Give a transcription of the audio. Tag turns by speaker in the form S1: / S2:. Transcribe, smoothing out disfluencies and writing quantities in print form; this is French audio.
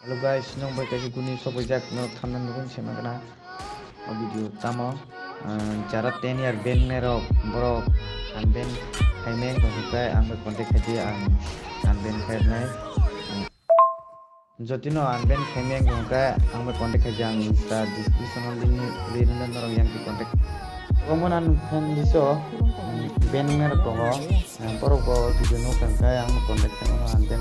S1: Hello guys, nong bai kasi kuni so bai jak no thamnan nukun sema kana video tamo jara 10 year ben nero borok unban khaimeng kai ang bai contact khai ang unban khainai jotino unban khaimeng kai ang bai contact khai ang insta description link lirna noro yang ki contact komonan fan diso ben nero to ho borok video no kai ang contact khai unban